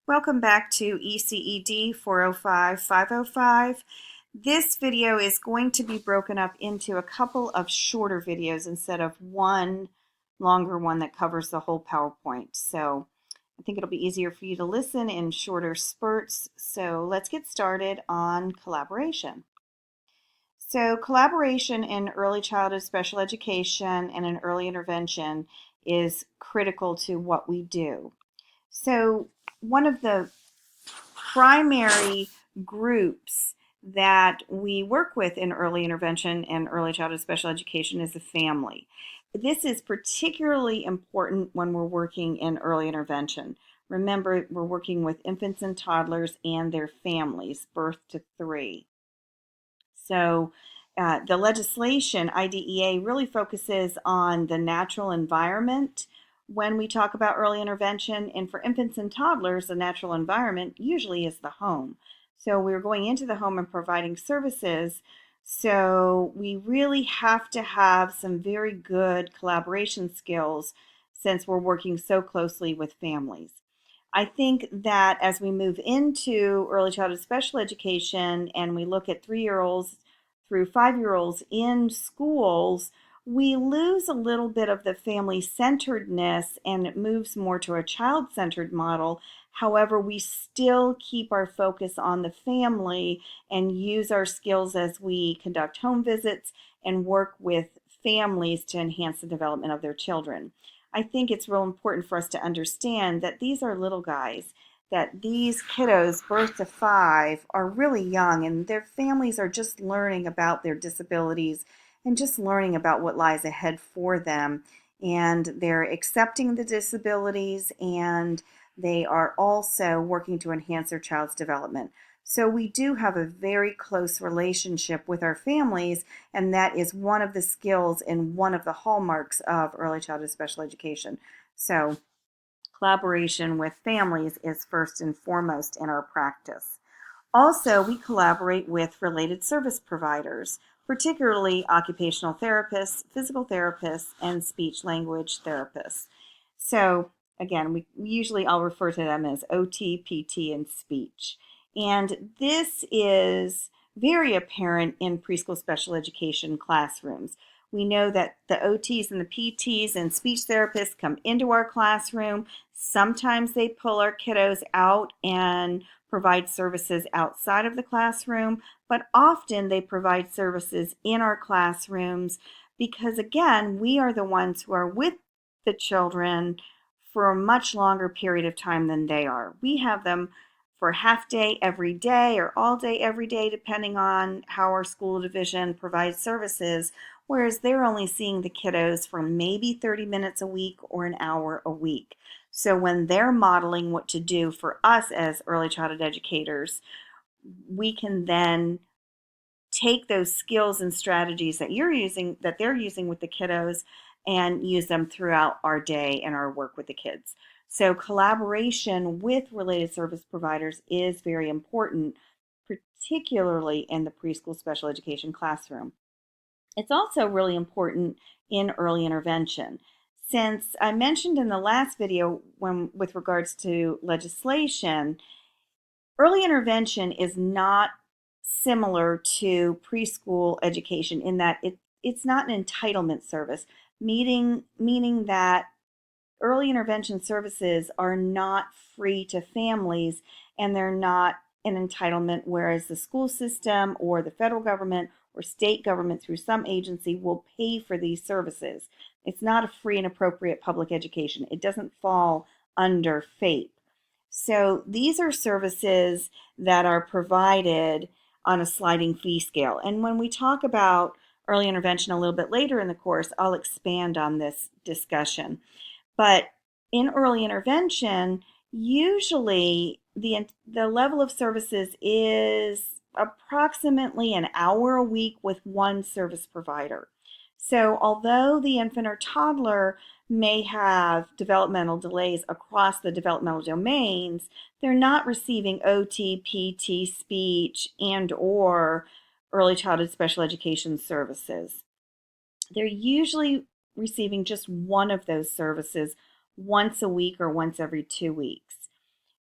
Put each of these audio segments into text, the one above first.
Welcome back to ECED 405-505. This video is going to be broken up into a couple of shorter videos instead of one longer one that covers the whole PowerPoint. So I think it'll be easier for you to listen in shorter spurts. So let's get started on collaboration. So collaboration in early childhood special education and in early intervention is critical to what we do. So one of the primary groups that we work with in early intervention and early childhood special education is the family. This is particularly important when we're working in early intervention. Remember, we're working with infants and toddlers and their families, birth to 3. So the legislation, IDEA, really focuses on the natural environment when we talk about early intervention. And for infants and toddlers, the natural environment usually is the home. So we're going into the home and providing services. So we really have to have some very good collaboration skills since we're working so closely with families. I think that as we move into early childhood special education and we look at 3-year-olds through 5-year-olds in schools, we lose a little bit of the family-centeredness and it moves more to a child-centered model. However, we still keep our focus on the family and use our skills as we conduct home visits and work with families to enhance the development of their children. I think it's real important for us to understand that these are little guys, that these kiddos, birth to 5, are really young and their families are just learning about their disabilities and just learning about what lies ahead for them. And they're accepting the disabilities and they are also working to enhance their child's development. So we do have a very close relationship with our families, and that is one of the skills and one of the hallmarks of early childhood special education. So collaboration with families is first and foremost in our practice. Also, we collaborate with related service providers, particularly occupational therapists, physical therapists, and speech language therapists. So again, I'll refer to them as OT, PT, and speech. And this is very apparent in preschool special education classrooms. We know that the OTs and the PTs and speech therapists come into our classroom. Sometimes they pull our kiddos out and provide services outside of the classroom, but often they provide services in our classrooms because, again, we are the ones who are with the children for a much longer period of time than they are. We have them for half day every day or all day every day, depending on how our school division provides services, whereas they're only seeing the kiddos for maybe 30 minutes a week or an hour a week. So when they're modeling what to do for us as early childhood educators, we can then take those skills and strategies that they're using with the kiddos and use them throughout our day and our work with the kids. So collaboration with related service providers is very important, particularly in the preschool special education classroom. It's also really important in early intervention. Since I mentioned in the last video with regards to legislation, early intervention is not similar to preschool education in that it's not an entitlement service, meaning that early intervention services are not free to families and they're not an entitlement, whereas the school system or the federal government or state government through some agency will pay for these services. It's not a free and appropriate public education. It doesn't fall under FAPE. So these are services that are provided on a sliding fee scale. And when we talk about early intervention a little bit later in the course, I'll expand on this discussion. But in early intervention, usually the level of services is approximately an hour a week with one service provider. So although the infant or toddler may have developmental delays across the developmental domains, they're not receiving OT, PT, speech, and or early childhood special education services. They're usually receiving just one of those services once a week or once every 2 weeks.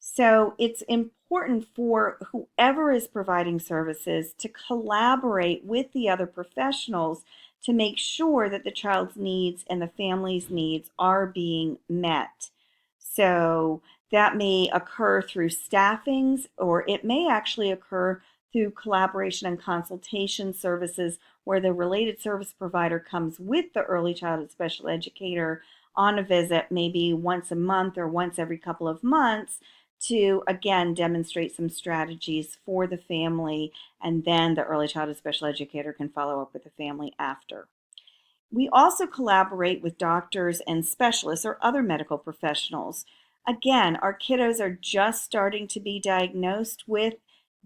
So it's important for whoever is providing services to collaborate with the other professionals to make sure that the child's needs and the family's needs are being met. So that may occur through staffings, or it may actually occur through collaboration and consultation services where the related service provider comes with the early childhood special educator on a visit, maybe once a month or once every couple of months, to again demonstrate some strategies for the family, and then the early childhood special educator can follow up with the family after. We also collaborate with doctors and specialists or other medical professionals. Again, our kiddos are just starting to be diagnosed with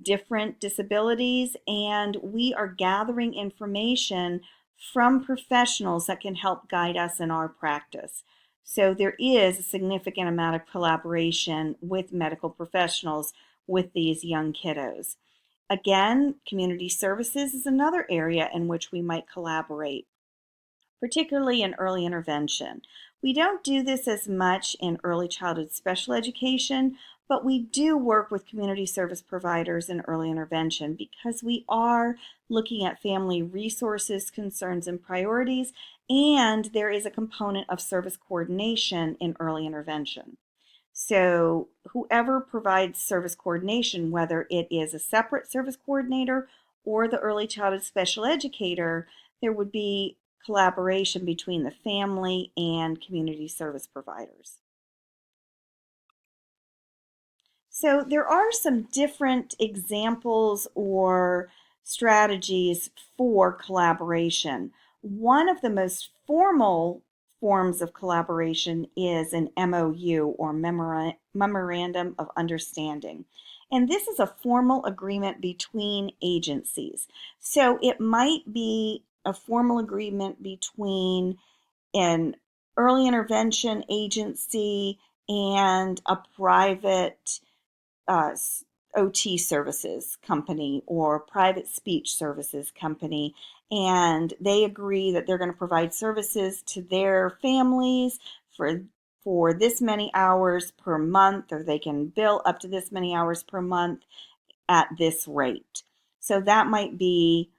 different disabilities, and we are gathering information from professionals that can help guide us in our practice. So there is a significant amount of collaboration with medical professionals with these young kiddos. Again, community services is another area in which we might collaborate, particularly in early intervention. We don't do this as much in early childhood special education, but we do work with community service providers in early intervention because we are looking at family resources, concerns, and priorities, and there is a component of service coordination in early intervention. So whoever provides service coordination, whether it is a separate service coordinator or the early childhood special educator, there would be collaboration between the family and community service providers. So there are some different examples or strategies for collaboration. One of the most formal forms of collaboration is an MOU, or Memorandum of Understanding. And this is a formal agreement between agencies. So it might be a formal agreement between an early intervention agency and a private uh, OT services company or private speech services company, and they agree that they're going to provide services to their families for this many hours per month, or they can bill up to this many hours per month at this rate. So that might be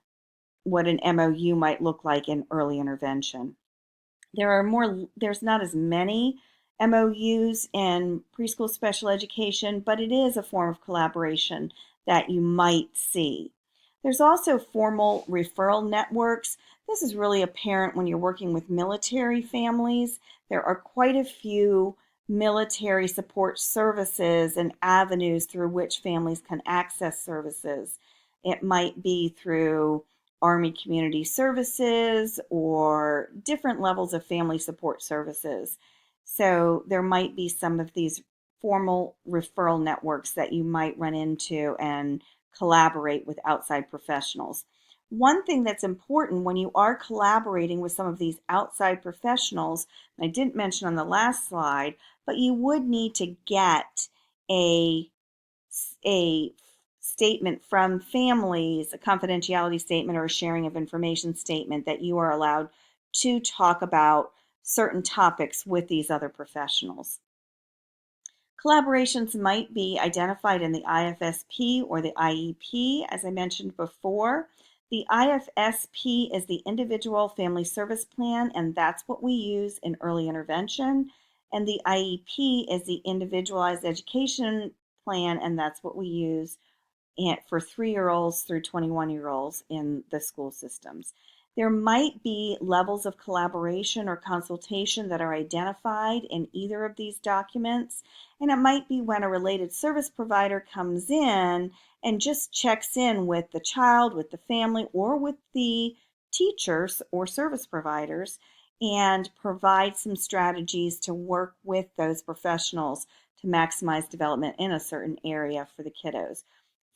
what an MOU might look like in early intervention. There's not as many MOUs in preschool special education, but it is a form of collaboration that you might see. There's also formal referral networks. This is really apparent when you're working with military families. There are quite a few military support services and avenues through which families can access services. It might be through Army Community Services or different levels of family support services. So there might be some of these formal referral networks that you might run into and collaborate with outside professionals. One thing that's important when you are collaborating with some of these outside professionals, and I didn't mention on the last slide, but you would need to get a statement from families, a confidentiality statement or a sharing of information statement that you are allowed to talk about certain topics with these other professionals. Collaborations might be identified in the IFSP or the IEP, as I mentioned before. The IFSP is the Individual Family Service Plan, and that's what we use in early intervention. And the IEP is the Individualized Education Plan, and that's what we use for 3-year-olds through 21-year-olds in the school systems. There might be levels of collaboration or consultation that are identified in either of these documents, and it might be when a related service provider comes in and just checks in with the child, with the family, or with the teachers or service providers and provides some strategies to work with those professionals to maximize development in a certain area for the kiddos.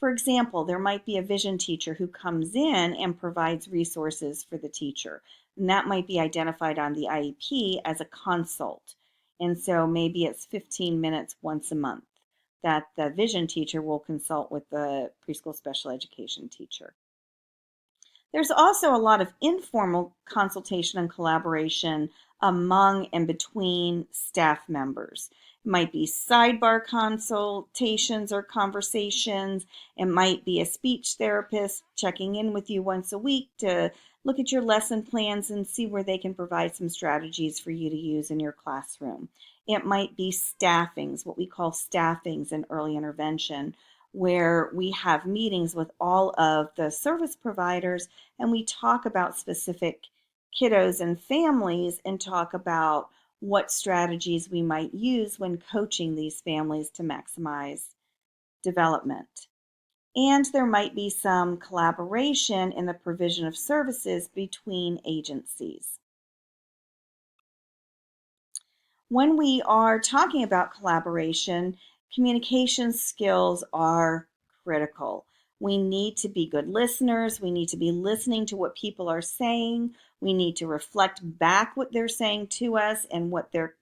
For example, there might be a vision teacher who comes in and provides resources for the teacher, and that might be identified on the IEP as a consult. And so maybe it's 15 minutes once a month that the vision teacher will consult with the preschool special education teacher. There's also a lot of informal consultation and collaboration among and between staff members. might be sidebar consultations or conversations. It might be a speech therapist checking in with you once a week to look at your lesson plans and see where they can provide some strategies for you to use in your classroom. It might be staffings, what we call staffings in early intervention, where we have meetings with all of the service providers and we talk about specific kiddos and families and talk about what strategies we might use when coaching these families to maximize development. And there might be some collaboration in the provision of services between agencies. When we are talking about collaboration, communication skills are critical. We need to be good listeners. We need to be listening to what people are saying. We need to reflect back what they're saying to us and what their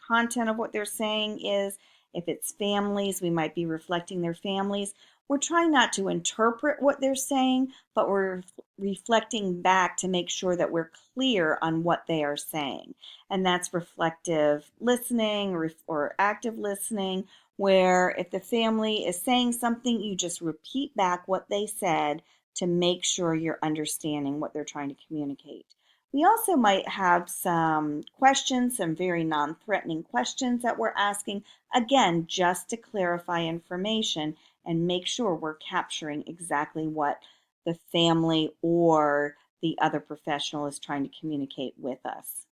content of what they're saying is. If it's families, we might be reflecting their families. We're trying not to interpret what they're saying, but we're reflecting back to make sure that we're clear on what they are saying. And that's reflective listening or active listening, where if the family is saying something, you just repeat back what they said to make sure you're understanding what they're trying to communicate. We also might have some questions, some very non-threatening questions that we're asking, again, just to clarify information and make sure we're capturing exactly what the family or the other professional is trying to communicate with us.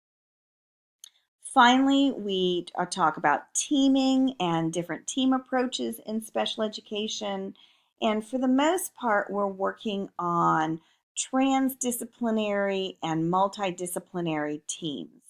Finally, we talk about teaming and different team approaches in special education. And for the most part, we're working on transdisciplinary and multidisciplinary teams.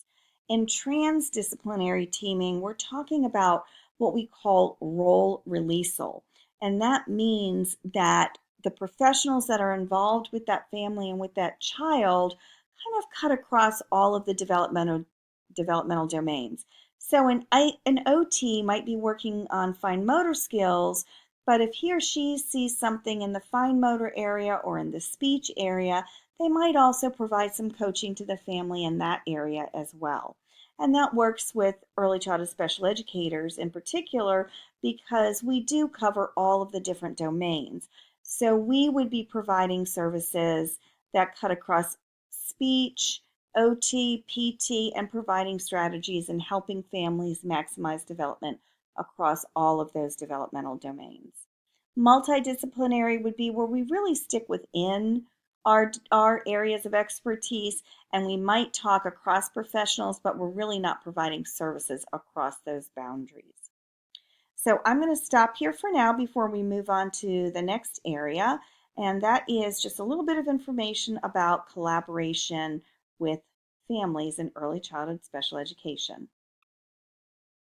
In transdisciplinary teaming, we're talking about what we call role releasal. And that means that the professionals that are involved with that family and with that child kind of cut across all of the developmental domains. So an OT might be working on fine motor skills, but if he or she sees something in the fine motor area or in the speech area, they might also provide some coaching to the family in that area as well. And that works with early childhood special educators in particular because we do cover all of the different domains. So we would be providing services that cut across speech, OT, PT, and providing strategies and helping families maximize development across all of those developmental domains. Multidisciplinary would be where we really stick within our areas of expertise and we might talk across professionals, but we're really not providing services across those boundaries. So I'm going to stop here for now before we move on to the next area, and that is just a little bit of information about collaboration with families in early childhood special education.